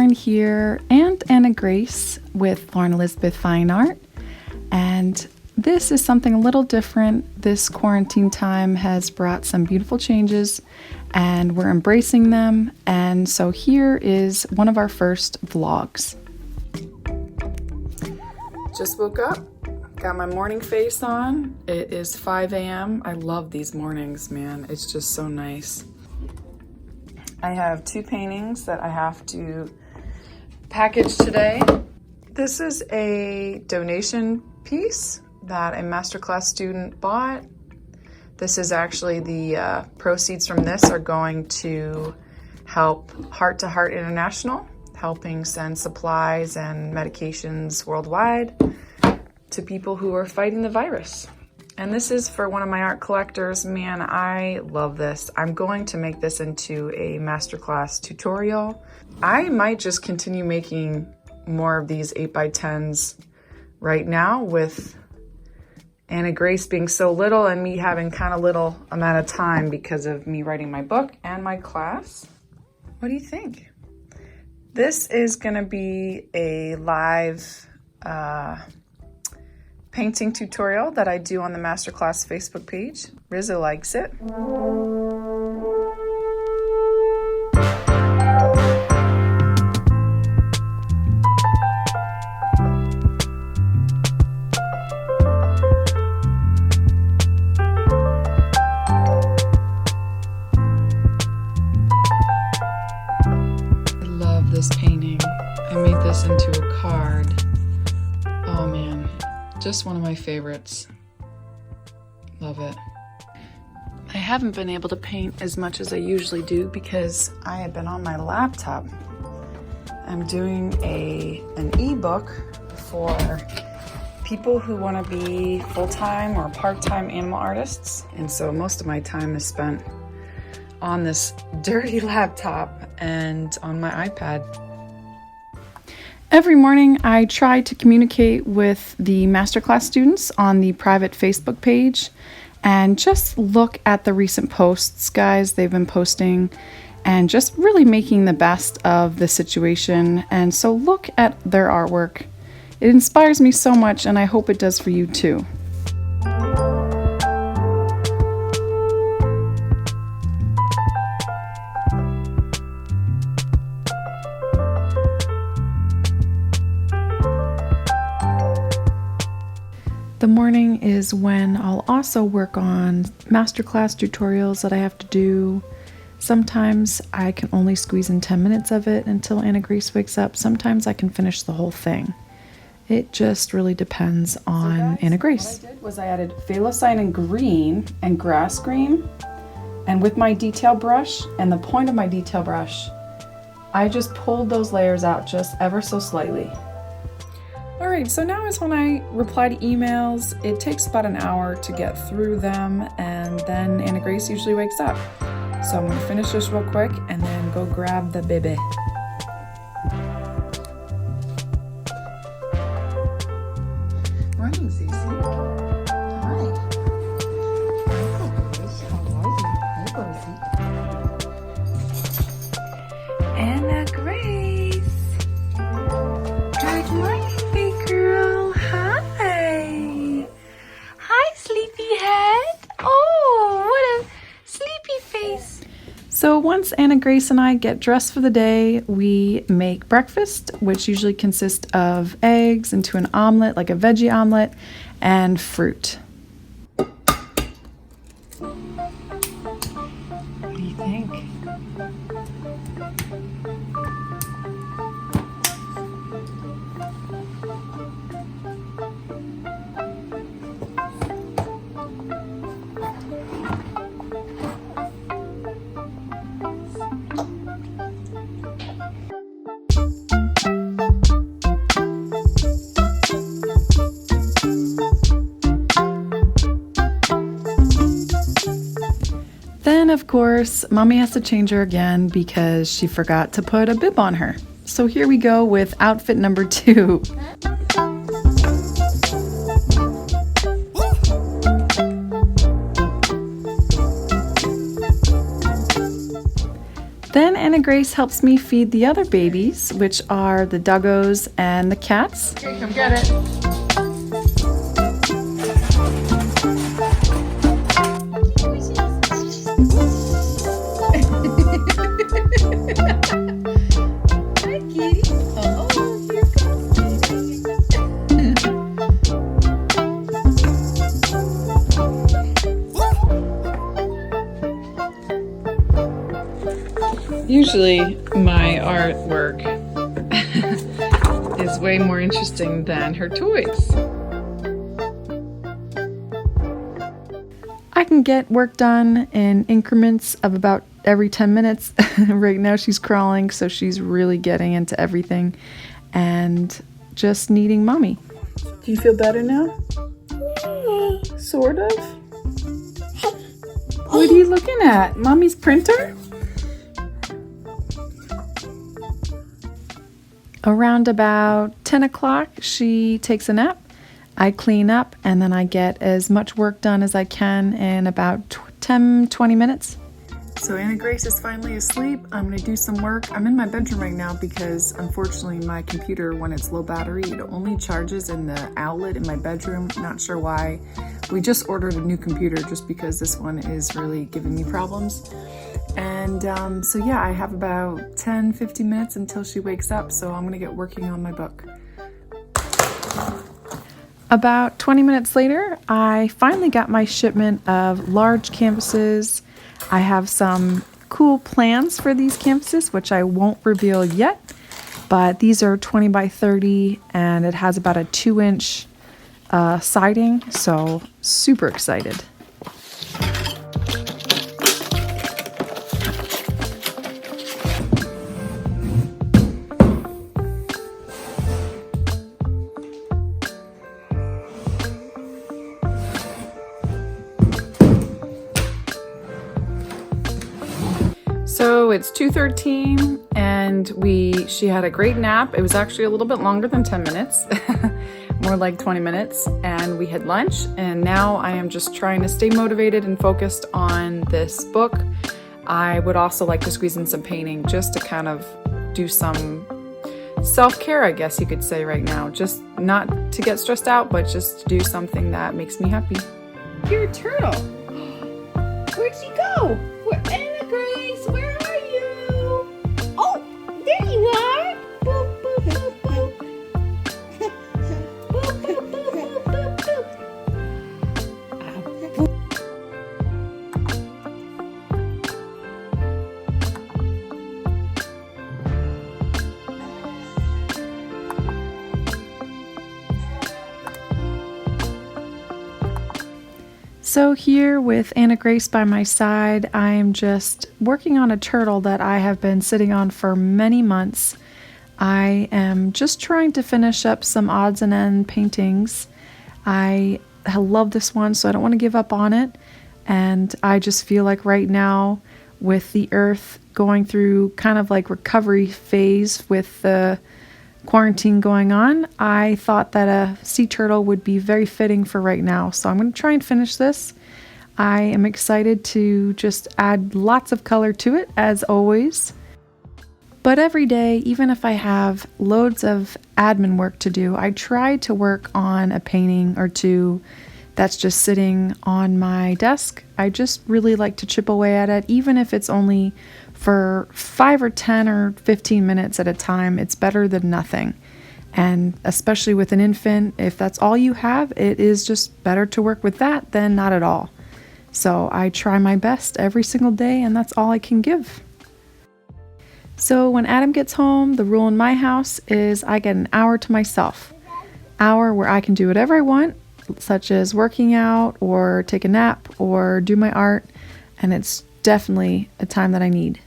Lauren here, and Anna Grace with Lauren Elizabeth Fine Art. And this is something a little different. This quarantine time has brought some beautiful changes, and we're embracing them. And so here is one of our first vlogs. Just woke up, got my morning face on. It is 5 a.m. I love these mornings, man. It's just so nice. I have 2 paintings that I have to package today. This is a donation piece that a Masterclass student bought. This is actually the proceeds from this are going to help Heart to Heart International, helping send supplies and medications worldwide to people who are fighting the virus. And this is for one of my art collectors. Man, I love this. I'm going to make this into a masterclass tutorial. I might just continue making more of these 8x10s right now, with Anna Grace being so little and me having kind of little amount of time because of me writing my book and my class. What do you think? This is gonna be a live painting tutorial that I do on the Masterclass Facebook page. Rizzo likes it. I love this painting. I made this into a card. Oh man. Just one of my favorites. Love it. I haven't been able to paint as much as I usually do because I have been on my laptop. I'm doing an ebook for people who want to be full-time or part-time animal artists. And so most of my time is spent on this dirty laptop and on my iPad. Every morning, I try to communicate with the Masterclass students on the private Facebook page and just look at the recent posts, guys, they've been posting, and just really making the best of the situation. And so look at their artwork. It inspires me so much, and I hope it does for you too. The morning is when I'll also work on masterclass tutorials that I have to do. Sometimes I can only squeeze in 10 minutes of it until Anna Grace wakes up. Sometimes I can finish the whole thing. It just really depends on Anna Grace. What I did was I added phalocyan in green and grass green. And with my detail brush and the point of my detail brush, I just pulled those layers out just ever so slightly. All right, so now is when I reply to emails. It takes about an hour to get through them, and then Anna Grace usually wakes up. So I'm gonna finish this real quick and then go grab the baby. Morning, Cece. Hi. Anna Grace. Good morning. So once Anna Grace and I get dressed for the day, we make breakfast, which usually consists of eggs into an omelet, like a veggie omelet, and fruit. What do you think? Then, of course, Mommy has to change her again because she forgot to put a bib on her. So here we go with outfit number 2. Then Anna Anna Grace helps me feed the other babies, which are the doggos and the cats. Okay, come get it. Hi, kitty. Oh, here comes kitty. Usually my artwork is way more interesting than her toys. I can get work done in increments of about every 10 minutes. Right now she's crawling, so she's really getting into everything and just needing mommy. Do you feel better now? Sort of. What are you looking at? Mommy's printer? Around about 10 o'clock, she takes a nap. I clean up, and then I get as much work done as I can in about 10-20 minutes. So Anna Grace is finally asleep. I'm gonna do some work. I'm in my bedroom right now because unfortunately my computer, when it's low battery, it only charges in the outlet in my bedroom. Not sure why. We just ordered a new computer just because this one is really giving me problems. And so yeah, I have about 10-15 minutes until she wakes up, so I'm gonna get working on my book. About 20 minutes later, I finally got my shipment of large canvases. I have some cool plans for these canvases, which I won't reveal yet, but these are 20 by 30 and it has about a 2-inch siding, so super excited. So it's 2:13 and she had a great nap. It was actually a little bit longer than 10 minutes, more like 20 minutes, and we had lunch, and now I am just trying to stay motivated and focused on this book. I would also like to squeeze in some painting just to kind of do some self-care, I guess you could say right now. Just not to get stressed out, but just to do something that makes me happy. You're a turtle. Where'd she go? Anna Grace, where are you? Oh, there you are. Boop, boop, boop, boop. Boop, boop, boop, boop, boop, boop. So here with Anna Grace by my side, I am just working on a turtle that I have been sitting on for many months. I am just trying to finish up some odds and end paintings. I love this one, so I don't want to give up on it. And I just feel like right now, with the earth going through kind of like recovery phase with the quarantine going on, I thought that a sea turtle would be very fitting for right now. So I'm going to try and finish this. I am excited to just add lots of color to it, as always. But every day, even if I have loads of admin work to do, I try to work on a painting or two that's just sitting on my desk. I just really like to chip away at it, even if it's only for 5 or 10 or 15 minutes at a time. It's better than nothing. And especially with an infant, if that's all you have, it is just better to work with that than not at all. So I try my best every single day, and that's all I can give. So when Adam gets home, the rule in my house is I get an hour to myself. Hour where I can do whatever I want, such as working out or take a nap or do my art, and it's definitely a time that I need.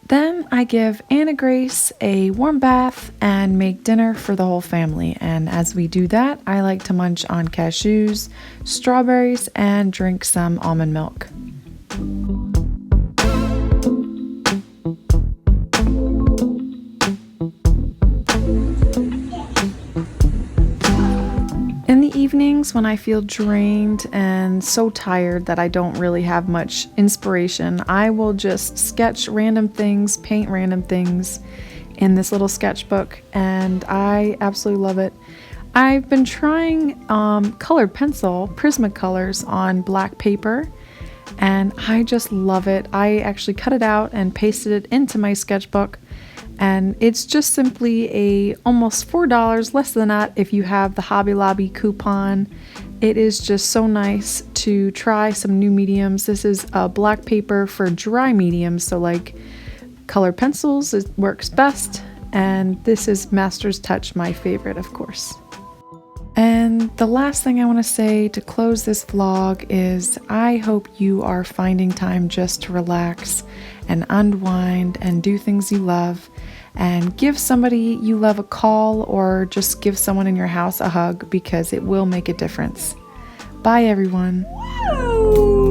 Then I give Anna Grace a warm bath and make dinner for the whole family. And as we do that, I like to munch on cashews, strawberries, and drink some almond milk. In the evenings when I feel drained and so tired that I don't really have much inspiration, I will just sketch random things, paint random things in this little sketchbook, and I absolutely love it. I've been trying colored pencil, Prismacolors on black paper, and I just love it. I actually cut it out and pasted it into my sketchbook, and it's just simply a almost $4, less than that if you have the Hobby Lobby coupon. It is just so nice to try some new mediums. This is a black paper for dry mediums, so like colored pencils, it works best, and this is Master's Touch, my favorite, of course. And the last thing I want to say to close this vlog is I hope you are finding time just to relax and unwind and do things you love, and give somebody you love a call, or just give someone in your house a hug, because it will make a difference. Bye everyone. Woo!